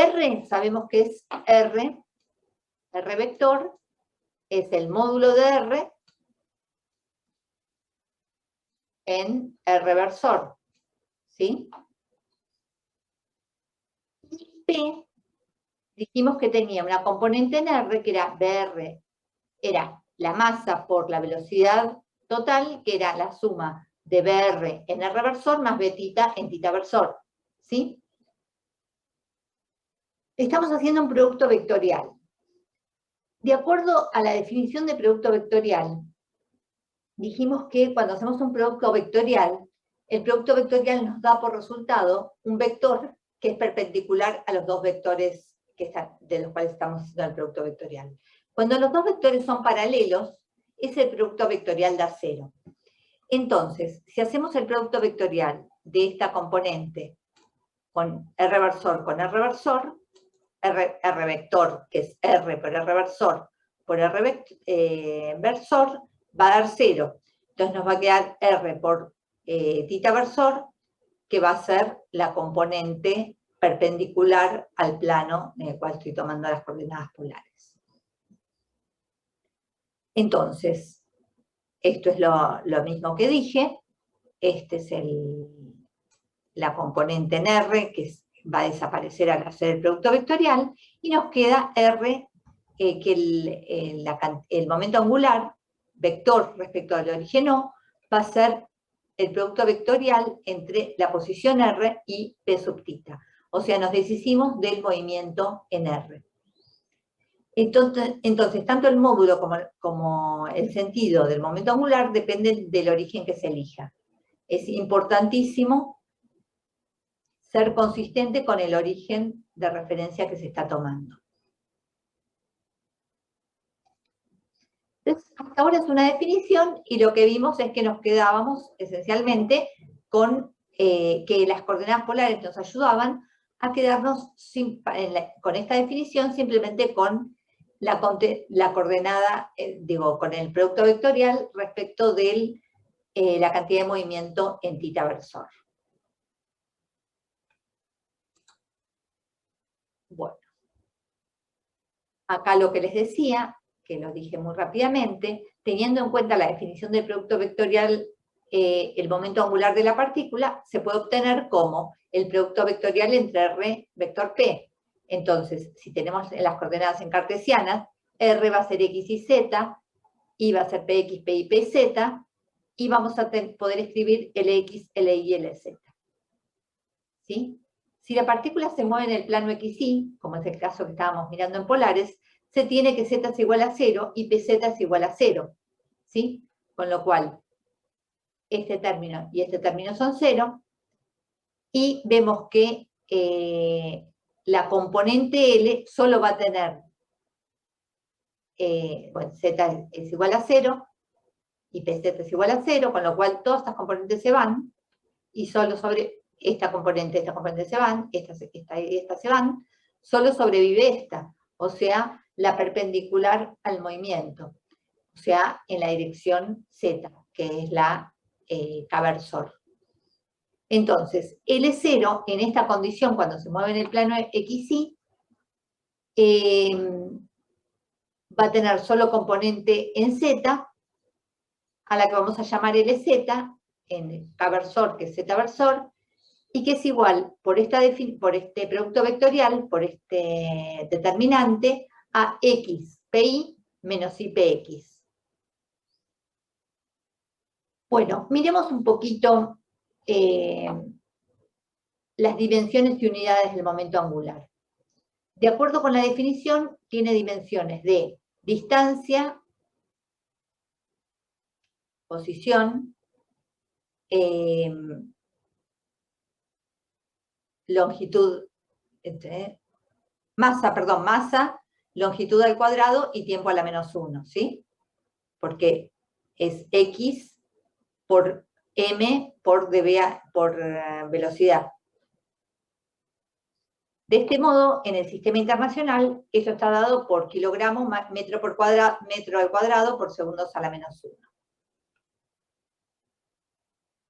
R, sabemos que es R vector, es el módulo de R en R versor, ¿sí? Y P, dijimos que tenía una componente en R, que era BR, era la masa por la velocidad total, que era la suma de BR en R versor más betita en tita versor, ¿sí? Estamos haciendo un producto vectorial. De acuerdo a la definición de producto vectorial, dijimos que cuando hacemos un producto vectorial, el producto vectorial nos da por resultado un vector que es perpendicular a los dos vectores de los cuales estamos haciendo el producto vectorial. Cuando los dos vectores son paralelos, ese producto vectorial da 0. Entonces, si hacemos el producto vectorial de esta componente con R versor, R vector, que es R por R versor, por R versor, va a dar 0. Entonces nos va a quedar R por tita versor, que va a ser la componente perpendicular al plano en el cual estoy tomando las coordenadas polares. Entonces, esto es lo mismo que dije. Este es la componente en R, que va a desaparecer al hacer el producto vectorial, y nos queda R, que el momento angular, vector respecto al origen O, va a ser el producto vectorial entre la posición R y P sub tita. O sea, nos deshicimos del movimiento en R. Entonces tanto el módulo como el sentido del momento angular dependen del origen que se elija. Es importantísimo ser consistente con el origen de referencia que se está tomando. Entonces, hasta ahora es una definición, y lo que vimos es que nos quedábamos esencialmente con que las coordenadas polares nos ayudaban a quedarnos con esta definición simplemente con la coordenada, con el producto vectorial respecto de la cantidad de movimiento en tita versor. Bueno, acá lo que les decía, que lo dije muy rápidamente, teniendo en cuenta la definición del producto vectorial, el momento angular de la partícula se puede obtener como el producto vectorial entre R vector P. Entonces, si tenemos las coordenadas en cartesianas, R va a ser X y Z, Y va a ser PX, PY, PZ, y vamos a poder escribir LX, LY y LZ. ¿Sí? Si la partícula se mueve en el plano XY, como es el caso que estábamos mirando en polares, se tiene que Z es igual a 0 y PZ es igual a 0. ¿Sí? Con lo cual, este término y este término son 0, y vemos que la componente L solo va a tener, Z es igual a 0, y PZ es igual a 0, con lo cual todas estas componentes se van, y solo sobre esta componente se van, esta y esta se van, solo sobrevive esta, o sea, la perpendicular al movimiento, o sea, en la dirección Z, que es la K-versor. Entonces, L0, en esta condición, cuando se mueve en el plano XY, va a tener solo componente en Z, a la que vamos a llamar LZ, en K-versor, que es Z-versor, y que es igual por este producto vectorial, por este determinante, a X PI menos IPX. Bueno, miremos un poquito las dimensiones y unidades del momento angular. De acuerdo con la definición, tiene dimensiones de distancia, posición, longitud, masa, longitud al cuadrado y tiempo a la menos 1, ¿sí? Porque es X por M por velocidad. De este modo, en el sistema internacional, esto está dado por kilogramo metro al cuadrado por segundos a la menos 1.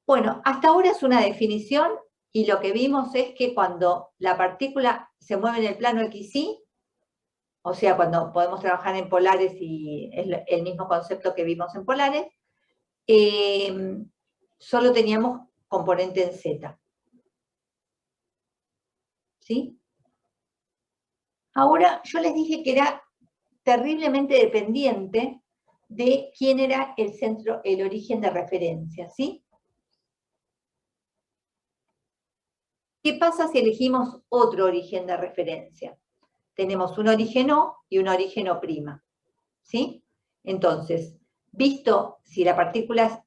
Bueno, hasta ahora es una definición y lo que vimos es que cuando la partícula se mueve en el plano XY, o sea, cuando podemos trabajar en polares y es el mismo concepto que vimos en polares, solo teníamos componente en Z. ¿Sí? Ahora, yo les dije que era terriblemente dependiente de quién era el centro, el origen de referencia, ¿sí? ¿Qué pasa si elegimos otro origen de referencia? Tenemos un origen O y un origen O', ¿sí? Entonces, visto si la partícula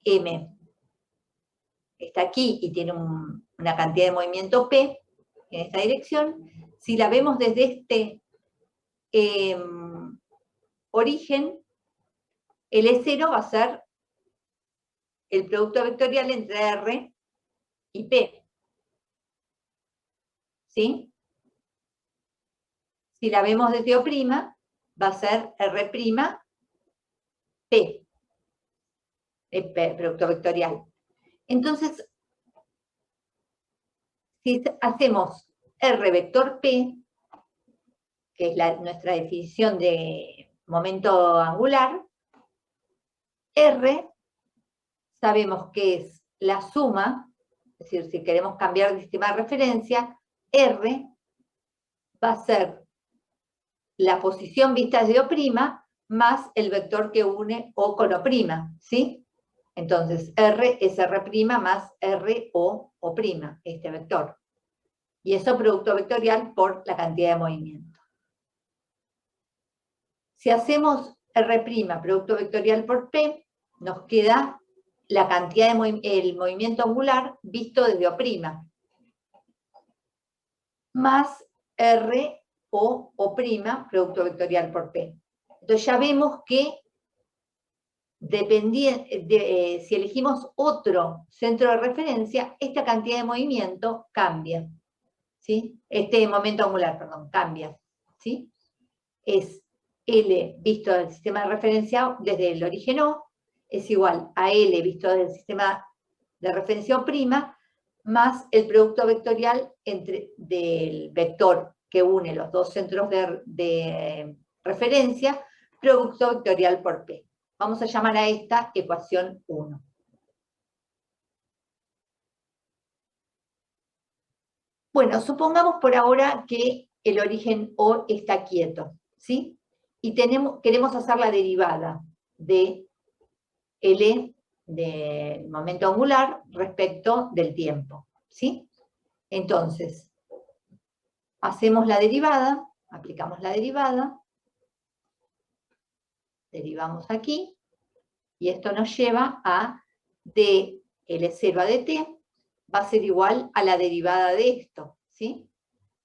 M está aquí y tiene una cantidad de movimiento P en esta dirección, si la vemos desde este origen, el E0 va a ser el producto vectorial entre R y P. ¿Sí? Si la vemos desde O', va a ser R', P, el producto vectorial. Entonces, si hacemos R vector P, que es nuestra definición de momento angular, R sabemos que es la suma, es decir, si queremos cambiar de sistema de referencia, R va a ser la posición vista desde O' más el vector que une O con O', ¿sí? Entonces, R es R' más R o O', este vector. Y eso producto vectorial por la cantidad de movimiento. Si hacemos R', producto vectorial por P, nos queda la cantidad de el movimiento angular visto desde O', más R o O', producto vectorial por P. Entonces ya vemos que si elegimos otro centro de referencia, esta cantidad de movimiento cambia. ¿Sí? Este momento angular, perdón, cambia. ¿Sí? Es L visto del sistema de referencia desde el origen O, es igual a L visto del sistema de referencia O', más el producto vectorial del vector que une los dos centros de referencia, producto vectorial por P. Vamos a llamar a esta ecuación 1. Bueno, supongamos por ahora que el origen O está quieto, ¿sí? Y queremos hacer la derivada de L del momento angular respecto del tiempo, ¿sí? Entonces, hacemos la derivada, aplicamos la derivada, derivamos aquí, y esto nos lleva a d L0 a dt, va a ser igual a la derivada de esto, ¿sí?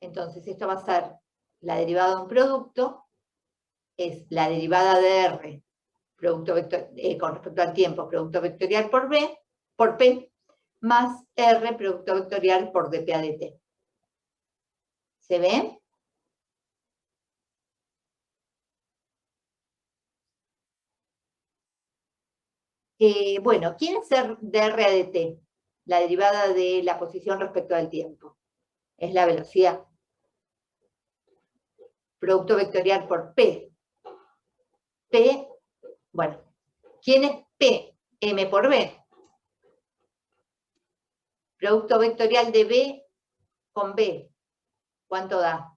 Entonces, esto va a ser la derivada de un producto, es la derivada de R, producto con respecto al tiempo, producto vectorial por P, más R, producto vectorial por dp a dt. ¿Se ve? Bueno, ¿quién es dr a dt? La derivada de la posición respecto al tiempo. Es la velocidad. Producto vectorial por P. P, bueno, ¿quién es P? M por B. Producto vectorial de B con B. ¿Cuánto da?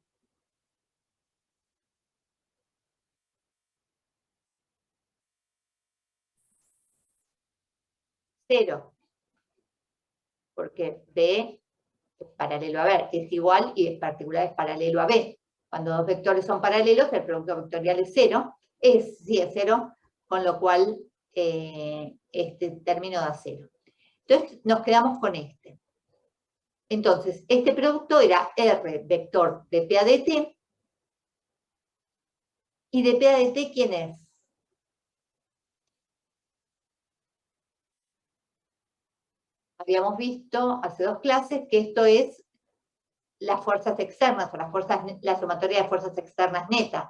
0. Porque B es paralelo a B, es igual y en particular es paralelo a B. Cuando dos vectores son paralelos, el producto vectorial es 0. Sí, es 0, con lo cual este término da 0. Entonces nos quedamos con este. Entonces, este producto era R vector de P a dt. ¿Y de P a dt quién es? Habíamos visto hace 2 clases que esto es las fuerzas externas o la sumatoria de fuerzas externas netas.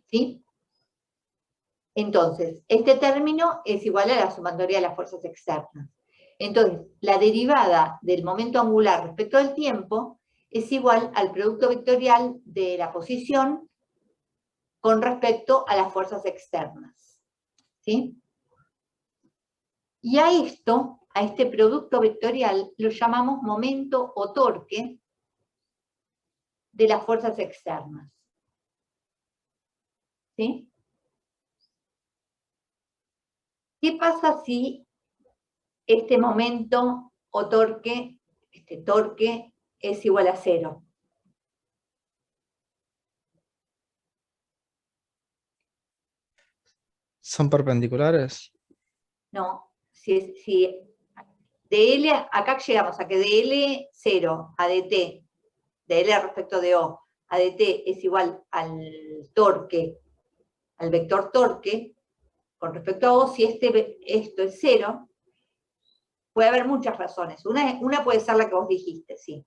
¿Sí? Entonces, este término es igual a la sumatoria de las fuerzas externas. Entonces, la derivada del momento angular respecto al tiempo es igual al producto vectorial de la posición con respecto a las fuerzas externas. ¿Sí? Y a esto, a este producto vectorial, lo llamamos momento o torque de las fuerzas externas. ¿Sí? ¿Qué pasa si este momento o torque, este torque, es igual a 0? ¿Son perpendiculares? No, si de L, acá llegamos a que de L0 a dt, de L respecto de O, a dt es igual al torque, al vector torque, con respecto a O, si esto es 0, puede haber muchas razones. Una puede ser la que vos dijiste, sí.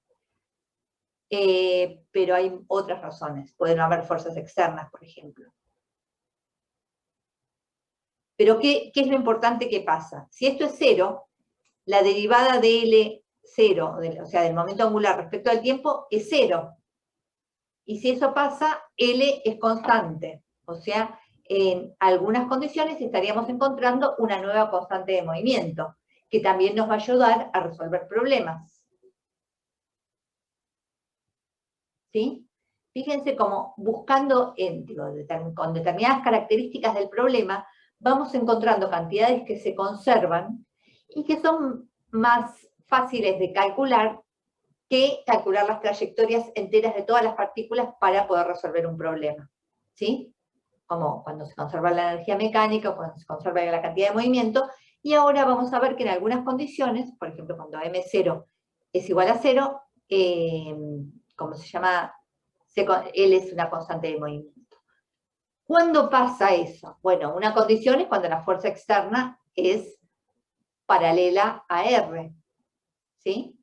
Pero hay otras razones. Pueden haber fuerzas externas, por ejemplo. Pero ¿qué es lo importante que pasa? Si esto es 0, la derivada de L0, o sea, del momento angular respecto al tiempo, es 0. Y si eso pasa, L es constante. O sea, en algunas condiciones estaríamos encontrando una nueva constante de movimiento, que también nos va a ayudar a resolver problemas. ¿Sí? Fíjense cómo buscando, con determinadas características del problema, vamos encontrando cantidades que se conservan y que son más fáciles de calcular que calcular las trayectorias enteras de todas las partículas para poder resolver un problema. ¿Sí? Como cuando se conserva la energía mecánica o cuando se conserva la cantidad de movimiento. Y ahora vamos a ver que en algunas condiciones, por ejemplo, cuando M0 es igual a 0, ¿cómo se llama? L es una constante de movimiento. ¿Cuándo pasa eso? Bueno, una condición es cuando la fuerza externa es paralela a R. ¿Sí?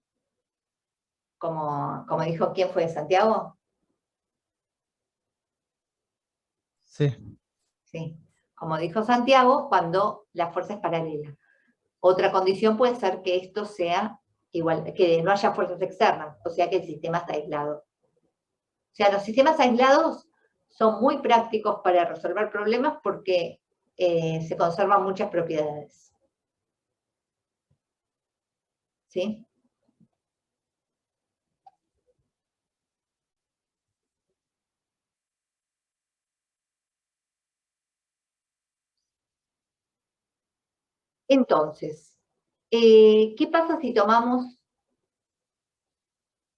Como dijo, ¿quién fue? ¿Santiago? Sí. Sí. Como dijo Santiago, cuando la fuerza es paralela. Otra condición puede ser que esto sea igual, que no haya fuerzas externas, o sea que el sistema está aislado. O sea, los sistemas aislados son muy prácticos para resolver problemas porque se conservan muchas propiedades. ¿Sí? Entonces, ¿qué pasa si tomamos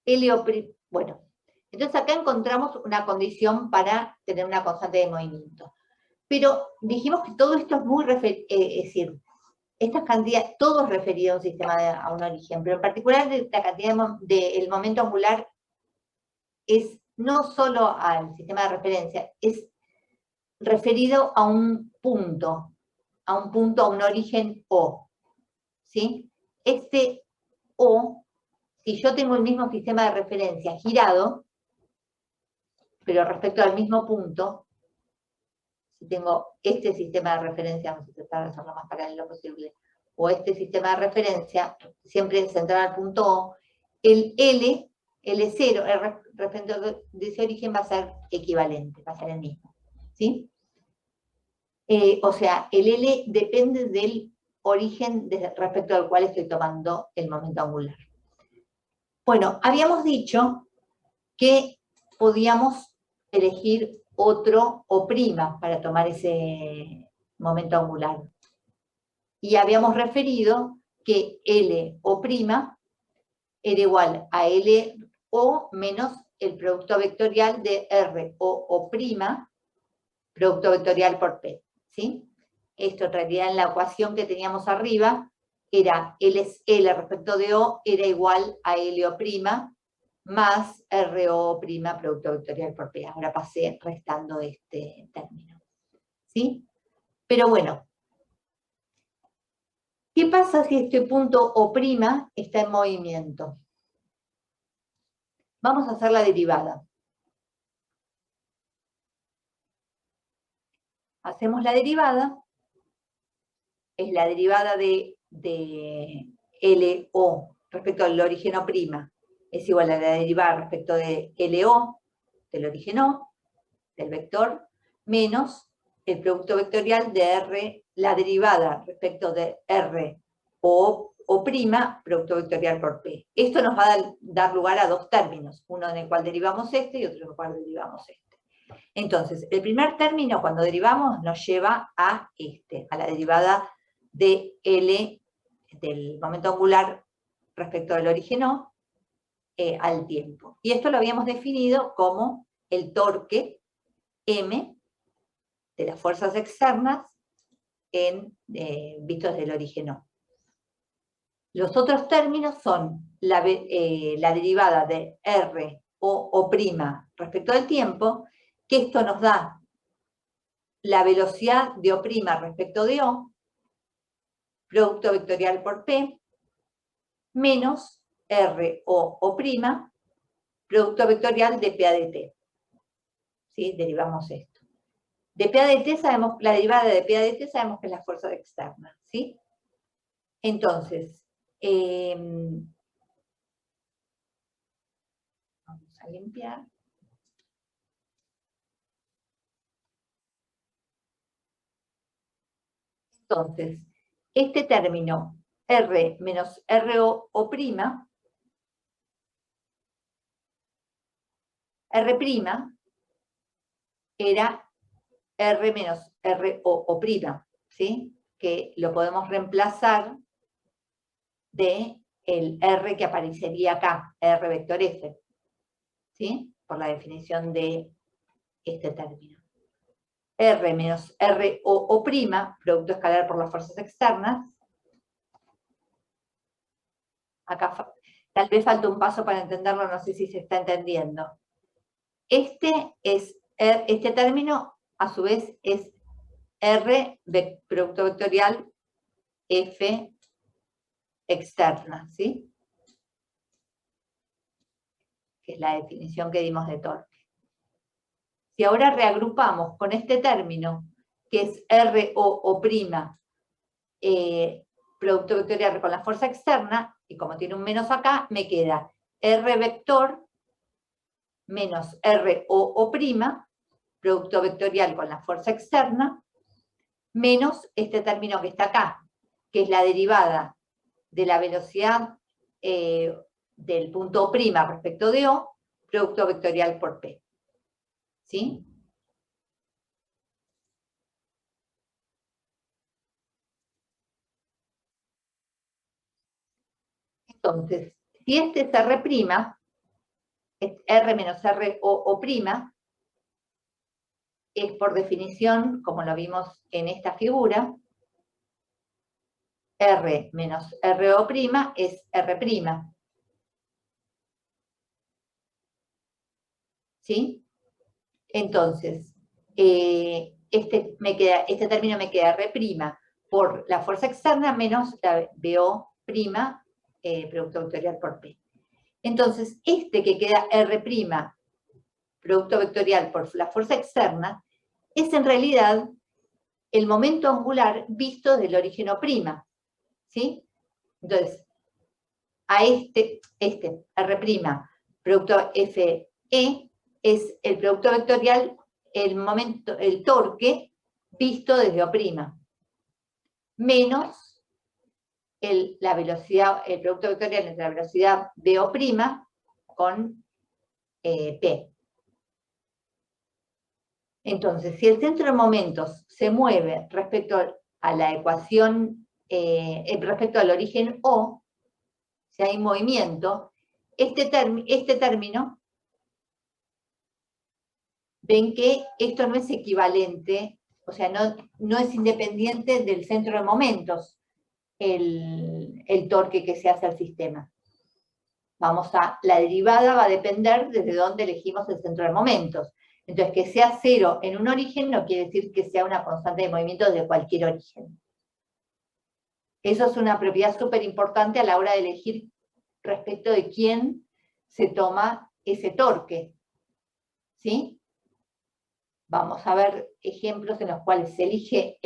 helio? Bueno, entonces acá encontramos una condición para tener una constante de movimiento. Pero dijimos que todo esto es muy es decir, estas cantidades, todo es referido a un sistema, a un origen, pero en particular la cantidad del momento angular es no solo al sistema de referencia, es referido a un punto, a un origen O. ¿Sí? Este O, si yo tengo el mismo sistema de referencia girado, pero respecto al mismo punto, si tengo este sistema de referencia, vamos a tratar de hacerlo lo más paralelo posible, o este sistema de referencia, siempre central al punto O, el L0, el respecto de ese origen va a ser equivalente, va a ser el mismo. ¿Sí? O sea, el L depende del origen respecto al cual estoy tomando el momento angular. Bueno, habíamos dicho que podíamos elegir otro O' para tomar ese momento angular. Y habíamos referido que L' era igual a LO menos el producto vectorial de RO', producto vectorial por P. ¿Sí? Esto en realidad en la ecuación que teníamos arriba era L respecto de O era igual a LO' más RO', producto vectorial por P. Ahora pasé restando este término. ¿Sí? Pero bueno, ¿qué pasa si este punto O' está en movimiento? Vamos a hacer la derivada. Hacemos la derivada, es la derivada de LO respecto del origen O' es igual a la derivada respecto de LO, del origen O, del vector, menos el producto vectorial de R, la derivada respecto de R o producto vectorial por P. Esto nos va a dar lugar a dos términos, uno en el cual derivamos este y otro en el cual derivamos este. Entonces, el primer término cuando derivamos nos lleva a a la derivada de L del momento angular respecto del origen O al tiempo. Y esto lo habíamos definido como el torque M de las fuerzas externas visto desde el origen O. Los otros términos son la derivada de R o' respecto del tiempo, que esto nos da la velocidad de O' respecto de O, producto vectorial por P, menos R o' producto vectorial de P a de T. ¿Sí? Derivamos esto. De P a de T sabemos, la derivada de P a de T sabemos que es la fuerza externa, ¿sí? Entonces, vamos a limpiar. Entonces, este término R menos RO o', R' era R menos RO, ¿sí? Que lo podemos reemplazar de el R que aparecería acá, R vector F, ¿sí? Por la definición de este término. R menos RO, producto escalar por las fuerzas externas. Acá tal vez falta un paso para entenderlo, no sé si se está entendiendo. Este término, a su vez, es R, producto vectorial, F externa, ¿sí? Que es la definición que dimos de torque. Si ahora reagrupamos con este término, que es RO, producto vectorial con la fuerza externa, y como tiene un menos acá, me queda R vector menos RO, producto vectorial con la fuerza externa, menos este término que está acá, que es la derivada de la velocidad del punto O' respecto de O, producto vectorial por P. ¿Sí? Entonces, si este es R', es R menos RO', es por definición, como lo vimos en esta figura, R menos RO' es R'. ¿Sí? Entonces, este término me queda R' por la fuerza externa menos la BO', producto vectorial por P. Entonces, este que queda R', producto vectorial por la fuerza externa, es en realidad el momento angular visto del origen O'. ¿Sí? Entonces, a este R', producto FE, es el producto vectorial, el torque visto desde O', menos la velocidad, el producto vectorial entre la velocidad de O' con P. Entonces, si el centro de momentos se mueve respecto a la ecuación, respecto al origen O, si hay movimiento, este término, ven que esto no es equivalente, o sea, no es independiente del centro de momentos, el torque que se hace al sistema. La derivada va a depender desde dónde elegimos el centro de momentos. Entonces, que sea cero en un origen no quiere decir que sea una constante de movimiento de cualquier origen. Eso es una propiedad súper importante a la hora de elegir respecto de quién se toma ese torque. ¿Sí? Vamos a ver ejemplos en los cuales se elige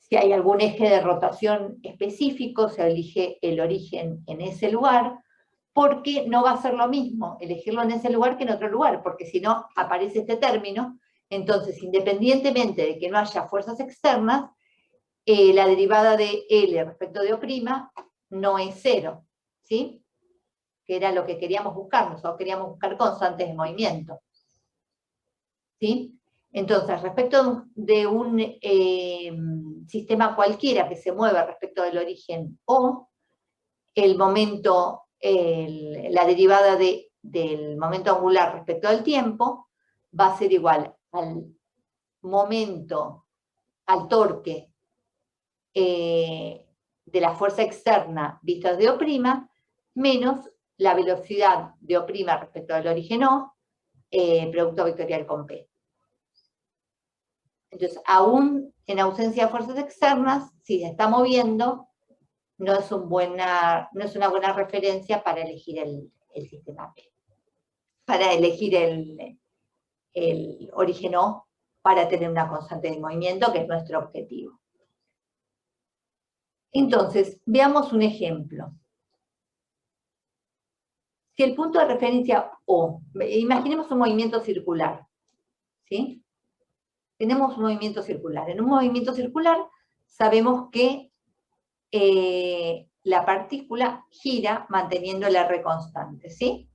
Si hay algún eje de rotación específico, se elige el origen en ese lugar, porque no va a ser lo mismo elegirlo en ese lugar que en otro lugar, porque si no aparece este término, entonces independientemente de que no haya fuerzas externas, la derivada de L respecto de O' no es cero, ¿sí? Que era lo que queríamos buscar, nosotros queríamos buscar constantes de movimiento. ¿Sí? Entonces, respecto de un sistema cualquiera que se mueva respecto del origen O, el momento, la derivada del momento angular respecto al tiempo va a ser igual al momento, al torque de la fuerza externa vista de O', menos la velocidad de O' respecto al origen O, producto vectorial con P. Entonces, aún en ausencia de fuerzas externas, si se está moviendo, no es una buena referencia para elegir el sistema P. Para elegir el origen O, para tener una constante de movimiento, que es nuestro objetivo. Entonces, veamos un ejemplo. Si el punto de referencia O, imaginemos un movimiento circular, ¿sí? Tenemos un movimiento circular. En un movimiento circular sabemos que la partícula gira manteniendo el R constante, ¿sí?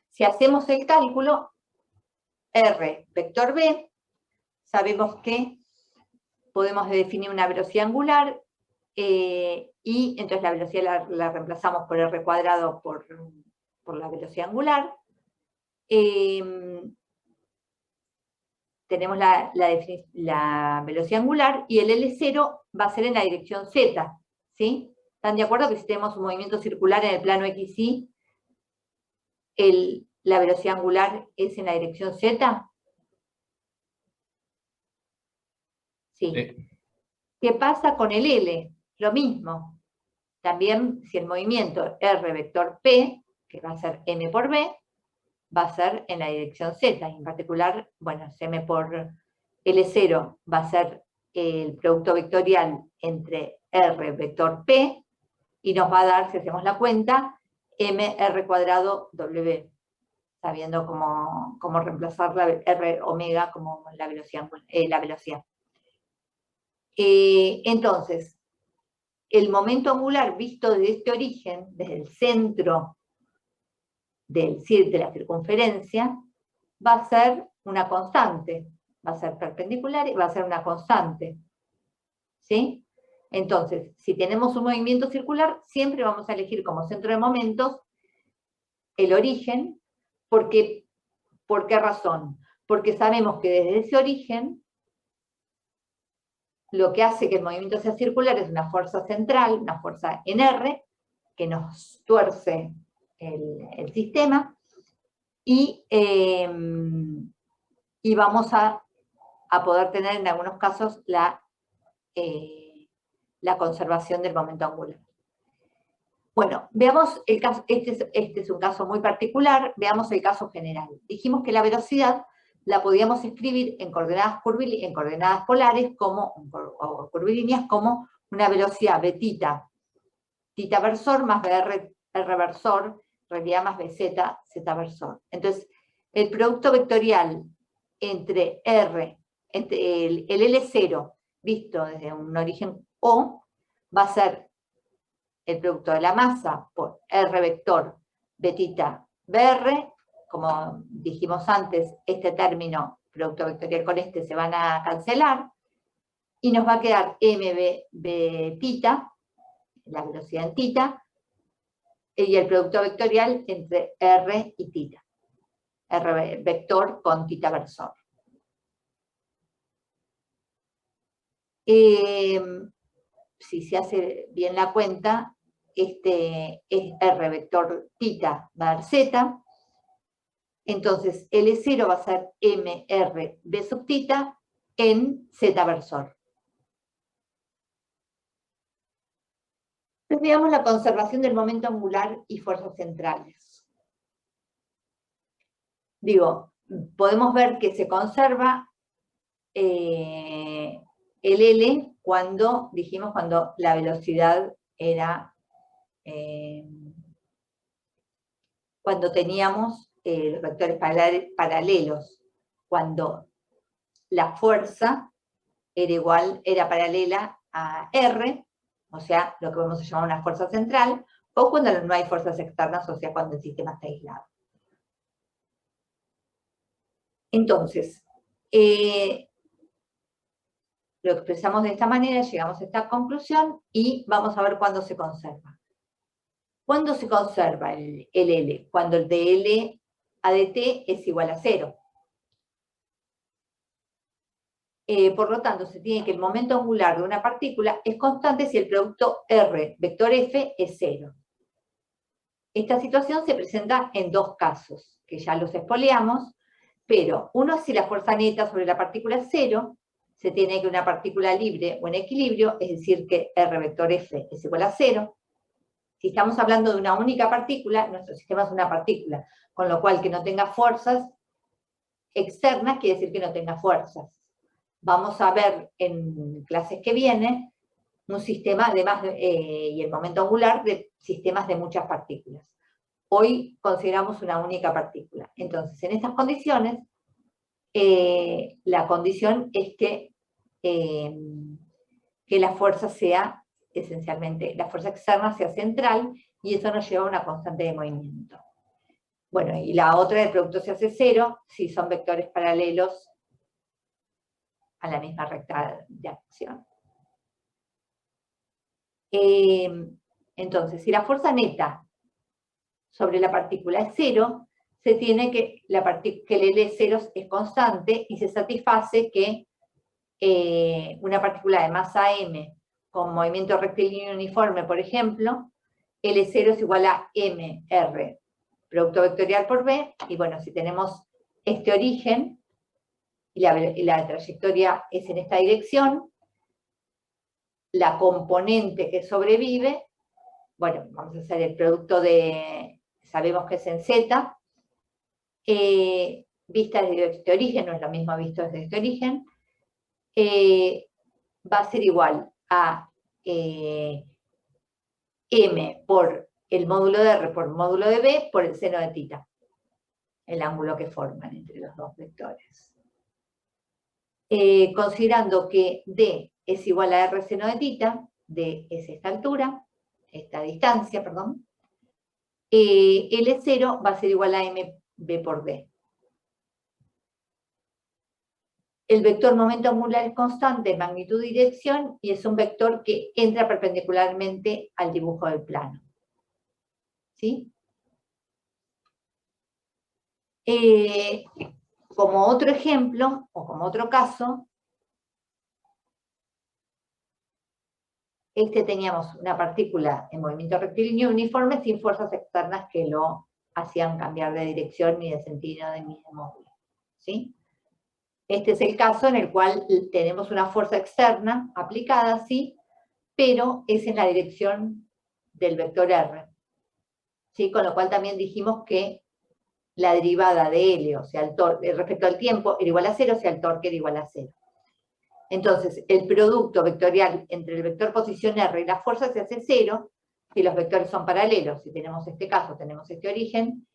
Si hacemos el cálculo, R vector B, sabemos que podemos definir una velocidad angular y entonces la velocidad la reemplazamos por R cuadrado por la velocidad angular. Tenemos la velocidad angular y el L0 va a ser en la dirección Z, ¿sí? ¿Están de acuerdo que si tenemos un movimiento circular en el plano XY, la velocidad angular es en la dirección Z? Sí. ¿Qué pasa con el L? Lo mismo. También si el movimiento R vector P, que va a ser M por B, va a ser en la dirección Z, y en particular, bueno, M por L0 va a ser el producto vectorial entre R vector P, y nos va a dar, si hacemos la cuenta, MR cuadrado W, sabiendo cómo reemplazar la R omega como la velocidad. Entonces, el momento angular visto desde este origen, desde el centro de la circunferencia, va a ser una constante, va a ser perpendicular y va a ser una constante. ¿Sí? Entonces, si tenemos un movimiento circular, siempre vamos a elegir como centro de momentos el origen. ¿Por qué razón? Porque sabemos que desde ese origen, lo que hace que el movimiento sea circular es una fuerza central, una fuerza en R, que nos tuerce el sistema, y vamos a poder tener en algunos casos la conservación del momento angular. Bueno, veamos el caso, este es un caso muy particular, veamos el caso general. Dijimos que la velocidad la podíamos escribir en coordenadas polares o curvilíneas como una velocidad betita, tita versor más BR versor, realidad más BZ, Z versor. Entonces, el producto vectorial entre R, entre el L0 visto desde un origen O, va a ser el producto de la masa por R vector betita BR, como dijimos antes, este término, producto vectorial con este, se van a cancelar, y nos va a quedar MB tita, la velocidad en tita, y el producto vectorial entre R y tita. R vector con tita versor. Si se hace bien la cuenta, este es R vector tita va a dar Z, entonces L0 va a ser MR B sub tita en Z versor. Entonces veamos la conservación del momento angular y fuerzas centrales. Digo, podemos ver que se conserva el L cuando, dijimos, cuando la velocidad era, cuando teníamos los vectores paralelos, cuando la fuerza era paralela a R, o sea, lo que vamos a llamar una fuerza central, o cuando no hay fuerzas externas, o sea, cuando el sistema está aislado. Entonces, lo expresamos de esta manera, llegamos a esta conclusión y vamos a ver cuándo se conserva. ¿Cuándo se conserva el L? Cuando el de L a dt es igual a 0. Por lo tanto, se tiene que el momento angular de una partícula es constante si el producto R, vector F, es 0. Esta situación se presenta en dos casos, que ya los expoliamos, pero uno es si la fuerza neta sobre la partícula es 0, se tiene que una partícula libre o en equilibrio, es decir, que R vector F es igual a 0. Si estamos hablando de una única partícula, nuestro sistema es una partícula, con lo cual que no tenga fuerzas externas quiere decir que no tenga fuerzas. Vamos a ver en clases que vienen un sistema, además, y el momento angular de sistemas de muchas partículas. Hoy consideramos una única partícula. Entonces, en estas condiciones, la condición es que la fuerza sea, esencialmente, la fuerza externa sea central, y eso nos lleva a una constante de movimiento. Bueno, y la otra, el producto se hace 0 si son vectores paralelos a la misma recta de acción. Entonces, si la fuerza neta sobre la partícula es 0, se tiene que el L0 es constante y se satisface que una partícula de masa m con movimiento rectilíneo uniforme, por ejemplo, L0 es igual a mr, producto vectorial por b, y bueno, si tenemos este origen, y la trayectoria es en esta dirección, la componente que sobrevive, bueno, vamos a hacer el producto de, sabemos que es en z, vista desde este origen, no es lo mismo visto desde este origen, va a ser igual a m por el módulo de r por módulo de b por el seno de tita, el ángulo que forman entre los dos vectores. Considerando que d es igual a r seno de tita, d es esta altura, esta distancia, perdón, L0 va a ser igual a mb por d. El vector momento angular es constante en magnitud y dirección y es un vector que entra perpendicularmente al dibujo del plano. ¿Sí? Como otro ejemplo, o como otro caso, teníamos una partícula en movimiento rectilíneo uniforme sin fuerzas externas que lo hacían cambiar de dirección, ni de sentido, ni de módulo. ¿Sí? Este es el caso en el cual tenemos una fuerza externa aplicada, sí, pero es en la dirección del vector R. ¿Sí? Con lo cual también dijimos que la derivada de L, o sea, el torque, respecto al tiempo, era igual a 0, o sea, el torque era igual a 0. Entonces, el producto vectorial entre el vector posición R y la fuerza se hace 0 si los vectores son paralelos. Si tenemos este caso, tenemos este origen,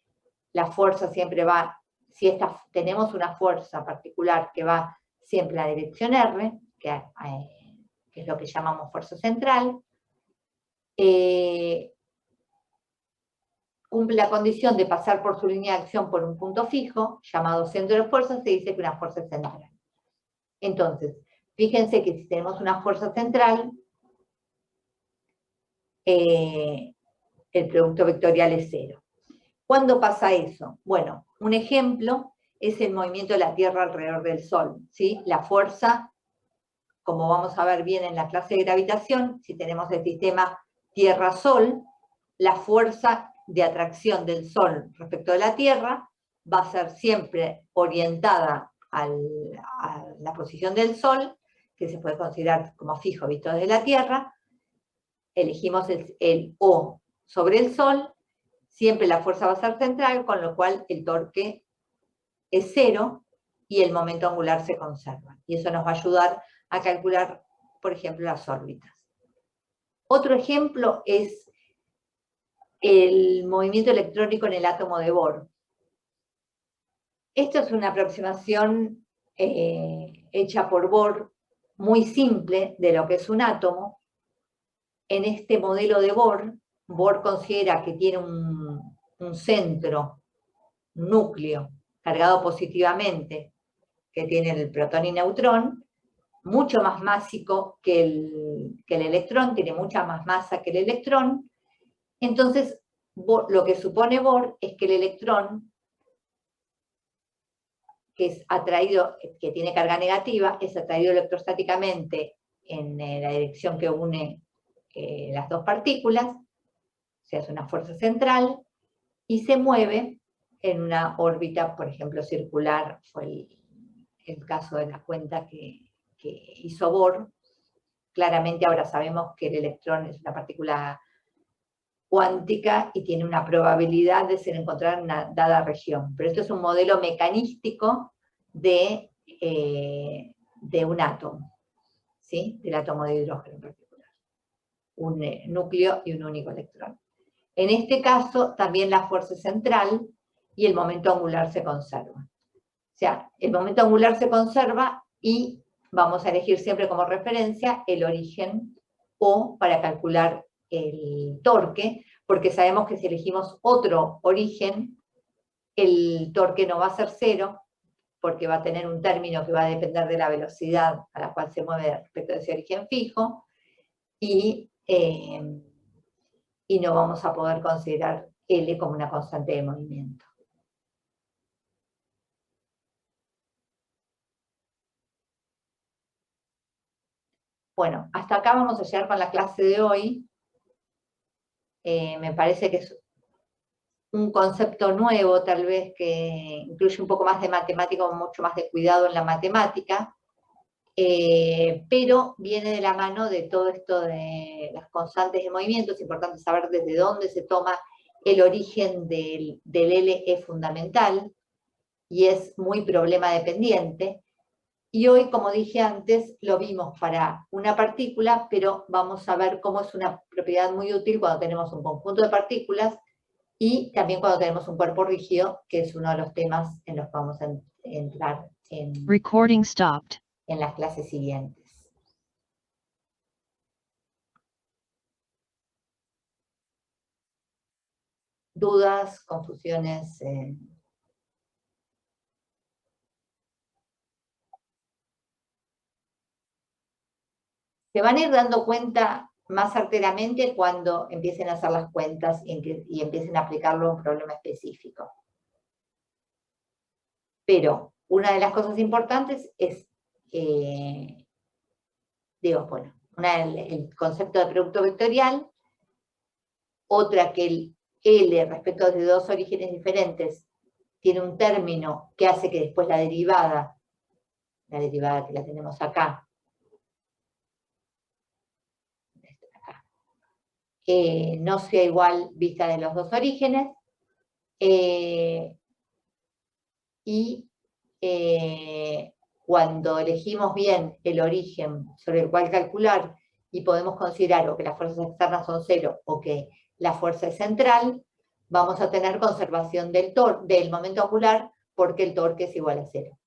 la fuerza siempre va, si tenemos una fuerza particular que va siempre en la dirección R, que es lo que llamamos fuerza central, cumple la condición de pasar por su línea de acción por un punto fijo, llamado centro de fuerza, se dice que una fuerza es central. Entonces, fíjense que si tenemos una fuerza central, el producto vectorial es 0. ¿Cuándo pasa eso? Bueno, un ejemplo es el movimiento de la Tierra alrededor del Sol, ¿sí? La fuerza, como vamos a ver bien en la clase de gravitación, si tenemos el sistema Tierra-Sol, la fuerza de atracción del Sol respecto de la Tierra va a ser siempre orientada a la posición del Sol, que se puede considerar como fijo visto desde la Tierra. Elegimos el O sobre el Sol, siempre la fuerza va a ser central, con lo cual el torque es 0, y el momento angular se conserva. Y eso nos va a ayudar a calcular, por ejemplo, las órbitas. Otro ejemplo es el movimiento electrónico en el átomo de Bohr. Esto es una aproximación hecha por Bohr, muy simple de lo que es un átomo. En este modelo de Bohr, Bohr considera que tiene un centro, un núcleo, cargado positivamente, que tiene el protón y neutrón, mucho más másico que el electrón, tiene mucha más masa que el electrón. Entonces, lo que supone Bohr es que el electrón, que es atraído, que tiene carga negativa, es atraído electrostáticamente en la dirección que une las dos partículas, se hace una fuerza central, y se mueve en una órbita, por ejemplo, circular, fue el caso de la cuenta que hizo Bohr. Claramente ahora sabemos que el electrón es una partícula cuántica y tiene una probabilidad de ser encontrada en una dada región. Pero esto es un modelo mecanístico de un átomo, ¿sí? Del átomo de hidrógeno en particular. Un núcleo y un único electrón. En este caso, también la fuerza central y el momento angular se conservan. O sea, el momento angular se conserva y vamos a elegir siempre como referencia el origen O para calcular el torque, porque sabemos que si elegimos otro origen, el torque no va a ser 0, porque va a tener un término que va a depender de la velocidad a la cual se mueve respecto a ese origen fijo, y no vamos a poder considerar L como una constante de movimiento. Bueno, hasta acá vamos a llegar con la clase de hoy. Me parece que es un concepto nuevo, tal vez, que incluye un poco más de matemática, mucho más de cuidado en la matemática, pero viene de la mano de todo esto de las constantes de movimiento. Es importante saber desde dónde se toma el origen del L, es fundamental, y es muy problema dependiente. Y hoy, como dije antes, lo vimos para una partícula, pero vamos a ver cómo es una propiedad muy útil cuando tenemos un conjunto de partículas y también cuando tenemos un cuerpo rígido, que es uno de los temas en los que vamos a entrar en las clases siguientes. ¿Dudas, confusiones? Se van a ir dando cuenta más certeramente cuando empiecen a hacer las cuentas y empiecen a aplicarlo a un problema específico. Pero una de las cosas importantes es, el concepto de producto vectorial, otra que el L respecto de dos orígenes diferentes tiene un término que hace que después la derivada que la tenemos acá, no sea igual vista de los dos orígenes, y cuando elegimos bien el origen sobre el cual calcular y podemos considerar o que las fuerzas externas son 0 o que la fuerza es central, vamos a tener conservación del momento angular porque el torque es igual a 0.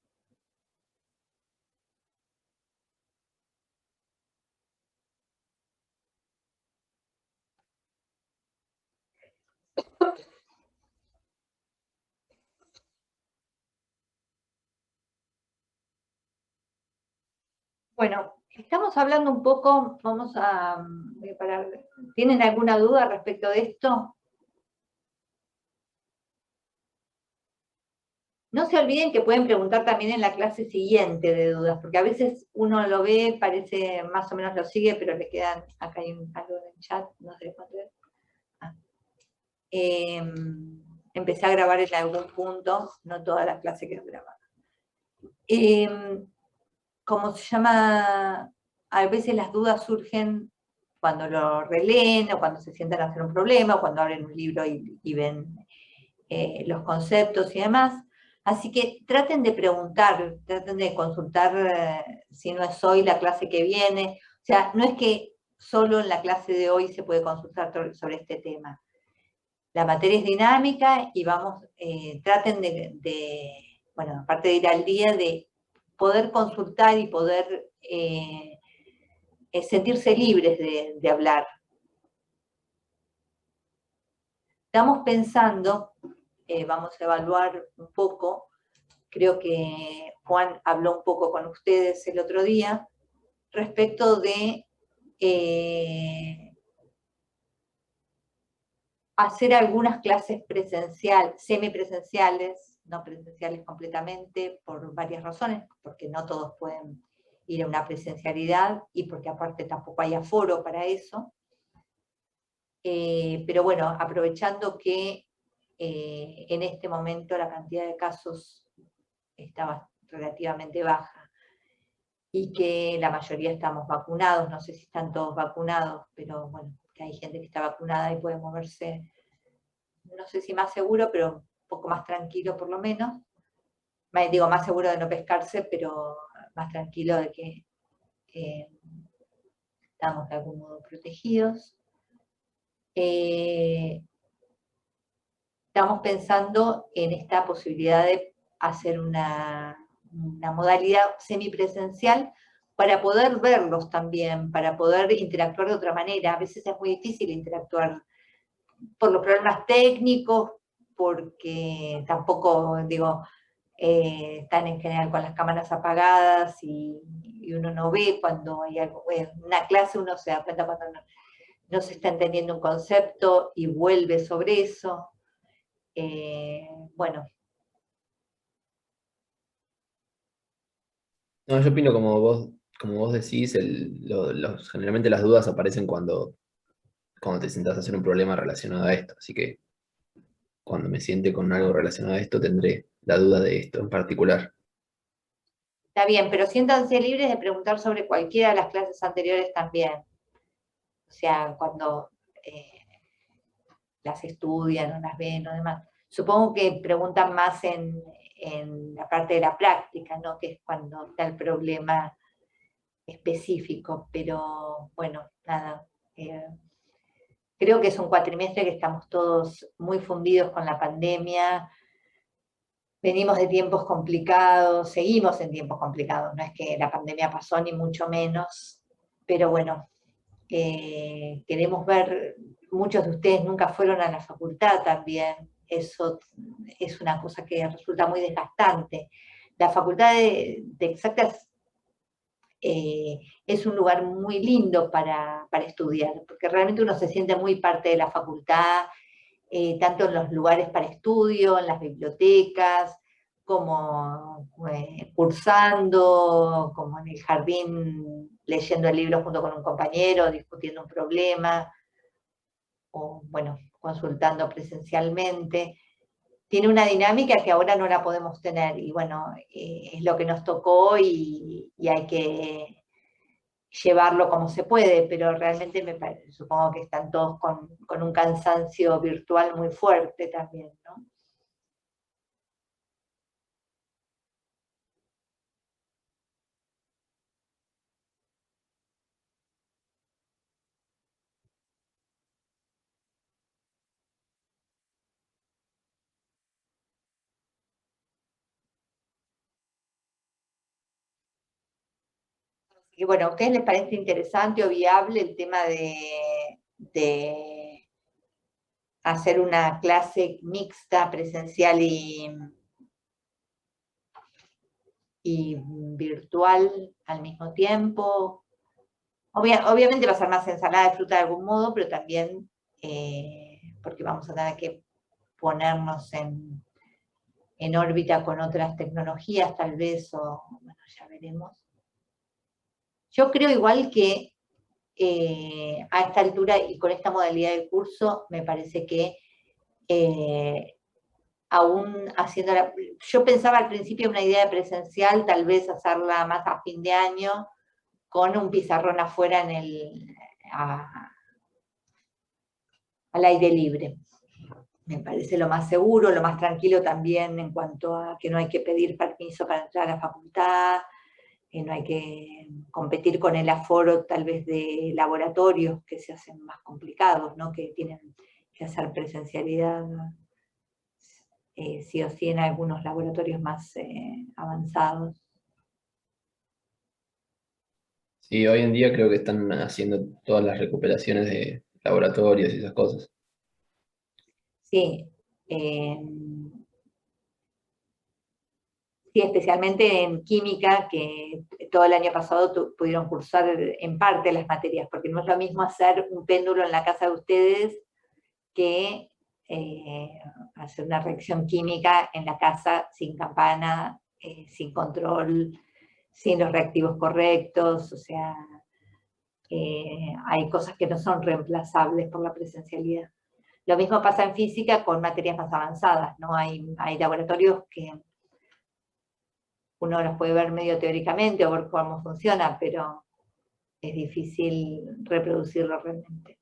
Bueno, estamos hablando un poco, voy a parar. ¿Tienen alguna duda respecto de esto? No se olviden que pueden preguntar también en la clase siguiente de dudas, porque a veces uno lo ve, parece más o menos lo sigue, pero le quedan, acá hay algo en el chat, no sé cuánto es. Empecé a grabar en algún punto, no toda la clase quedó grabada. ¿Cómo se llama? A veces las dudas surgen cuando lo releen, o cuando se sientan a hacer un problema, o cuando abren un libro y ven los conceptos y demás. Así que traten de preguntar, traten de consultar si no es hoy la clase que viene. O sea, no es que solo en la clase de hoy se puede consultar sobre este tema. La materia es dinámica y traten bueno, aparte de ir al día, de poder consultar y poder sentirse libres de hablar. Estamos pensando, vamos a evaluar un poco, creo que Juan habló un poco con ustedes el otro día, respecto de hacer algunas clases semipresenciales, no presenciales completamente, por varias razones, porque no todos pueden ir a una presencialidad y porque aparte tampoco hay aforo para eso. Pero bueno, aprovechando que en este momento la cantidad de casos estaba relativamente baja y que la mayoría estamos vacunados, no sé si están todos vacunados, pero bueno, que hay gente que está vacunada y puede moverse, no sé si más seguro, pero un poco más tranquilo por lo menos. Digo, más seguro de no pescarse, pero más tranquilo de que estamos de algún modo protegidos. Estamos pensando en esta posibilidad de hacer una modalidad semipresencial para poder verlos también, para poder interactuar de otra manera. A veces es muy difícil interactuar por los problemas técnicos, porque tampoco, digo, están en general con las cámaras apagadas y uno no ve cuando hay algo. En una clase uno se da cuenta cuando no se está entendiendo un concepto y vuelve sobre eso. Bueno. No, yo opino como vos decís, generalmente las dudas aparecen cuando te sentás a hacer un problema relacionado a esto. Así que cuando me siente con algo relacionado a esto, tendré la duda de esto en particular. Está bien, pero siéntanse libres de preguntar sobre cualquiera de las clases anteriores también. O sea, cuando las estudian o las ven o demás. Supongo que preguntan más en la parte de la práctica, ¿no? Que es cuando está el problema específico, pero bueno, nada. Creo que es un cuatrimestre que estamos todos muy fundidos con la pandemia. Venimos de tiempos complicados, seguimos en tiempos complicados, no es que la pandemia pasó ni mucho menos, pero bueno, queremos ver, muchos de ustedes nunca fueron a la facultad también, eso es una cosa que resulta muy desgastante. La facultad de Exactas es un lugar muy lindo para estudiar, porque realmente uno se siente muy parte de la facultad, tanto en los lugares para estudio, en las bibliotecas, como cursando, como en el jardín leyendo el libro junto con un compañero, discutiendo un problema, o bueno, consultando presencialmente. Tiene una dinámica que ahora no la podemos tener, y bueno, es lo que nos tocó y hay que llevarlo como se puede, pero realmente supongo que están todos con un cansancio virtual muy fuerte también, ¿no? Y bueno, ¿a ustedes les parece interesante o viable el tema de hacer una clase mixta, presencial y virtual al mismo tiempo? Obviamente va a ser más ensalada de fruta de algún modo, pero también porque vamos a tener que ponernos en órbita con otras tecnologías tal vez, o bueno, ya veremos. Yo creo igual que a esta altura y con esta modalidad de curso, me parece que aún haciéndola, yo pensaba al principio una idea de presencial, tal vez hacerla más a fin de año, con un pizarrón afuera al aire libre. me parece lo más seguro, lo más tranquilo también en cuanto a que no hay que pedir permiso para entrar a la facultad, que no hay que competir con el aforo tal vez de laboratorios que se hacen más complicados, ¿no? Que tienen que hacer presencialidad sí o sí en algunos laboratorios más avanzados. Sí, hoy en día creo que están haciendo todas las recuperaciones de laboratorios y esas cosas. Sí, sí, especialmente en química, que todo el año pasado pudieron cursar en parte las materias, porque no es lo mismo hacer un péndulo en la casa de ustedes que hacer una reacción química en la casa sin campana, sin control, sin los reactivos correctos, o sea, hay cosas que no son reemplazables por la presencialidad. Lo mismo pasa en física con materias más avanzadas, ¿no? Hay laboratorios que uno los puede ver medio teóricamente o ver cómo funciona, pero es difícil reproducirlo realmente.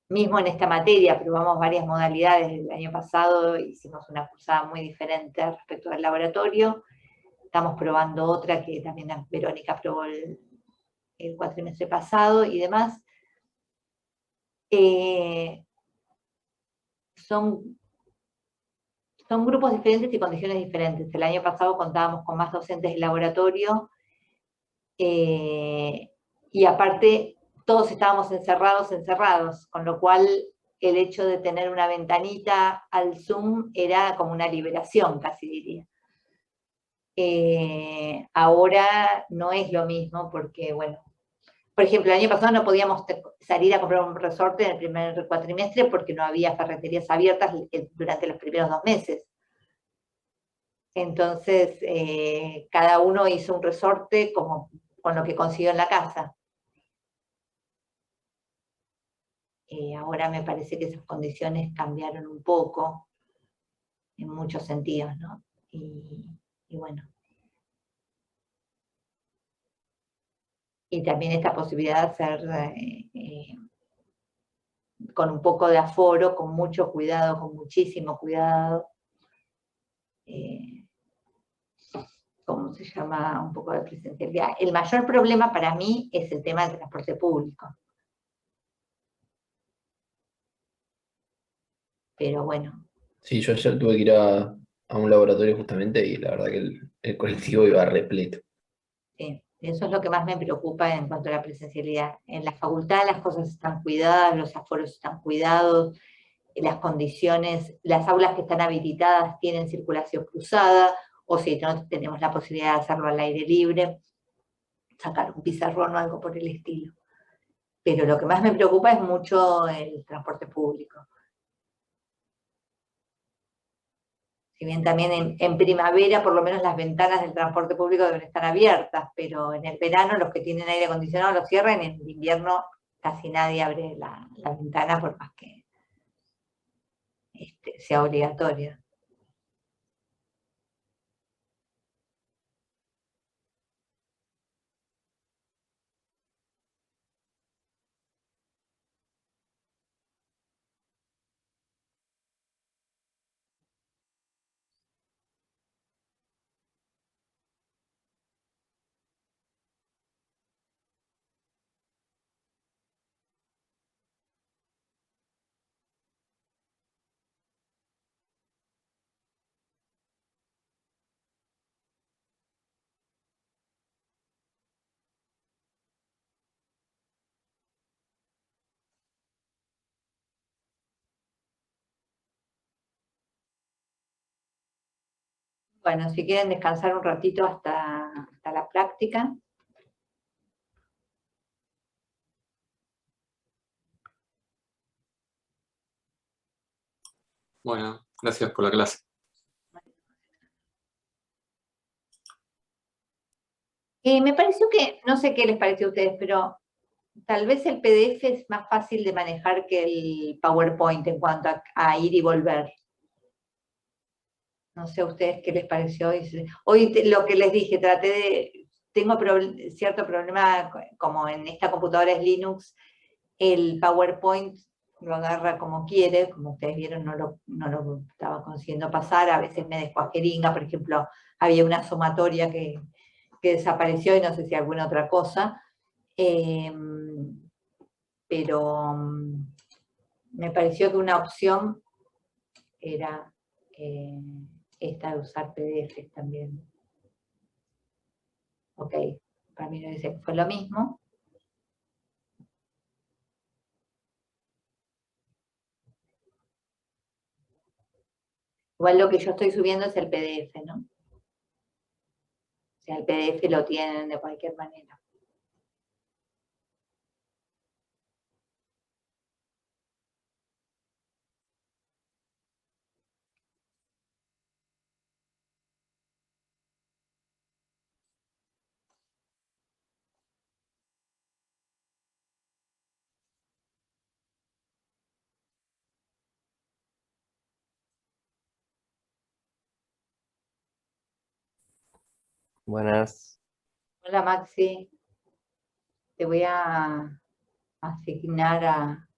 Mismo en esta materia, probamos varias modalidades. El año pasado hicimos una cursada muy diferente respecto al laboratorio. Estamos probando otra que también Verónica probó el cuatrimestre pasado y demás. Son grupos diferentes y condiciones diferentes. El año pasado contábamos con más docentes de laboratorio y aparte todos estábamos encerrados, con lo cual el hecho de tener una ventanita al Zoom era como una liberación, casi diría. Ahora no es lo mismo porque, bueno, por ejemplo, el año pasado no podíamos salir a comprar un resorte en el primer cuatrimestre porque no había ferreterías abiertas durante los primeros 2 meses. Entonces, cada uno hizo un resorte como con lo que consiguió en la casa. Ahora me parece que esas condiciones cambiaron un poco, en muchos sentidos, ¿no? Y bueno. Y también esta posibilidad de hacer con un poco de aforo, con mucho cuidado, con muchísimo cuidado. ¿Cómo se llama? Un poco de presencialidad. El mayor problema para mí es el tema del transporte público. Pero bueno. Sí, yo ayer tuve que ir a un laboratorio justamente y la verdad que el colectivo iba repleto. Sí, eso es lo que más me preocupa en cuanto a la presencialidad. En la facultad las cosas están cuidadas, los aforos están cuidados, las condiciones, las aulas que están habilitadas tienen circulación cruzada, o si no tenemos la posibilidad de hacerlo al aire libre, sacar un pizarrón o algo por el estilo. Pero lo que más me preocupa es mucho el transporte público. Si bien también en primavera por lo menos las ventanas del transporte público deben estar abiertas, pero en el verano los que tienen aire acondicionado lo cierran, y en el invierno casi nadie abre la ventana por más que sea obligatorio. Bueno, si quieren descansar un ratito hasta la práctica. Bueno, gracias por la clase. Me pareció que, no sé qué les pareció a ustedes, pero tal vez el PDF es más fácil de manejar que el PowerPoint en cuanto a ir y volver. No sé a ustedes qué les pareció. Hoy lo que les dije, tengo cierto problema, como en esta computadora es Linux, el PowerPoint lo agarra como quiere, como ustedes vieron, no lo estaba consiguiendo pasar, a veces me descuajeringa, por ejemplo, había una sumatoria que desapareció y no sé si alguna otra cosa, pero me pareció que una opción era esta de usar PDFs también. Ok, para mí no dice que fue lo mismo. Igual lo que yo estoy subiendo es el PDF, ¿no? O sea, el PDF lo tienen de cualquier manera. Buenas. Hola Maxi, te voy a asignar a